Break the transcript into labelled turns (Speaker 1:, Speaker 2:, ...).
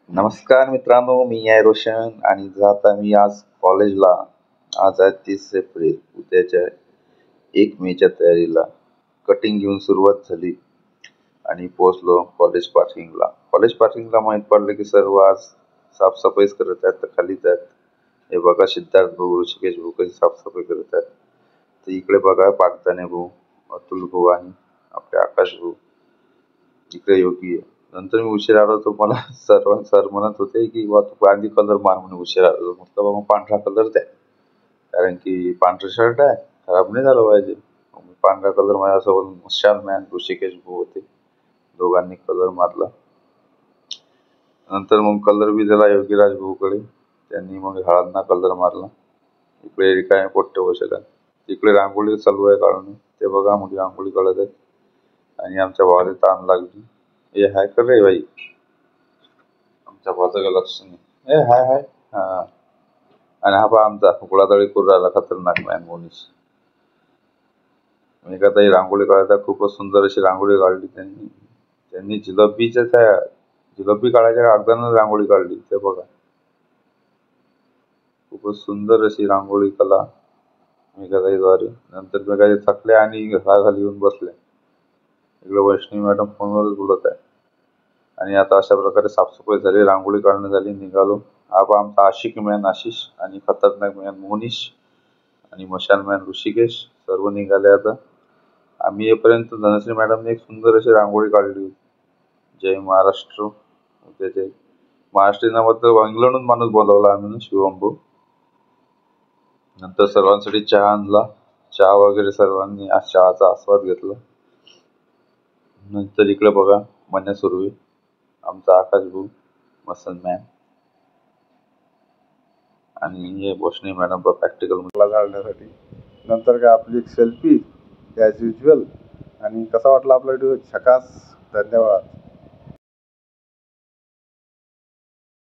Speaker 1: नमस्कार मित्रांनो, मी आहे रोशन आणि जात आहे मी आज कॉलेजला. आज आहे 30 एप्रिल. उद्याच्या 1 मेच्या तयारीला कटिंग घेऊन सुरुवात झाली आणि पोहोचलो कॉलेज पार्किंगला. कॉलेज पार्किंगला माहीत पडलं की सर्व आज साफसफाईच करत आहेत, तर खालीच आहेत. हे बघा, सिद्धार्थ भाऊ, ऋषिकेश भाऊ कशी साफसफाई करत आहेत. तर इकडे बघा पागदाने भाऊ, अतुल भाऊ आणि आपले आकाश भाऊ. इकडे योगी आहे. नंतर मी उशीर आलो तर मला सर म्हणत होते की बा तू गांधी कलर मार म्हणे. उशीर आलो म्हटलं बाबा पांढरा कलर द्या, कारण की पांढरं शर्ट आहे, खराब नाही झालं पाहिजे. मग मी पांढरा कलर माझ्यासोबत मुशाल मॅन ऋषिकेश भाऊ होते, दोघांनी कलर मारला. नंतर मग कलर बी दिला योगीराज भाऊकडे, त्यांनी मग हळदना कलर मारला. इकडे रिकामे पोट्टे बसले. तिकडे रांगोळी चालू आहे काढून, ते बघा मुली रांगोळी काढत आहेत. आणि आमच्या भावाला ताण लागली, हे हाय कर रे बाई. आमच्या भावाचं काही लक्ष नाही. ए हाय हाय. हा. आणि हा पहा आमचा उकळातळी करून राहिला खतरनाक मॅन मोनीश. मी का ही रांगोळी काढायचा, खूपच सुंदर अशी रांगोळी काढली त्यांनी. त्यांनी जिलेबीच्या त्या जिलेबी काढायच्या कागदानं रांगोळी काढली, ते बघा. खूपच सुंदर अशी रांगोळी कला मेघाताईद्वारे. नंतर मेघाताई थकले आणि घराखाली येऊन बसले. इकडे वैष्णवी मॅडम फोनवरच बोलत आहे. आणि आता अशा प्रकारे साफसफाई झाली, रांगोळी काढणं झाली, निघालो. हा पहा आमचा आशिक मॅन आशिष आणि खतरनाक मॅन मोनीश आणि मशाल मॅन ऋषिकेश सर्व निघाले. आता आम्ही येईपर्यंत धनश्री मॅडमने एक सुंदर अशी रांगोळी काढली होती. जय महाराष्ट्र. त्याचे महाराष्ट्रीयनाबद्दल इंग्लंडहून माणूस बोलावला आम्ही, शिवम भाऊ. नंतर सर्वांसाठी चहा आणला. चहा वगैरे सर्वांनी आज चहाचा आस्वाद घेतला. नंतर इकडे बघा मन्या सुर्वे, आमचा आकाश भाऊ, मसन मॅन आणि हे वैष्णवी मॅडम प्रॅक्टिकल
Speaker 2: घालण्यासाठी. नंतर काय आपली एक सेल्फी ॲज युजल. आणि कसा वाटला आपला व्हिडिओ? झकास. धन्यवाद.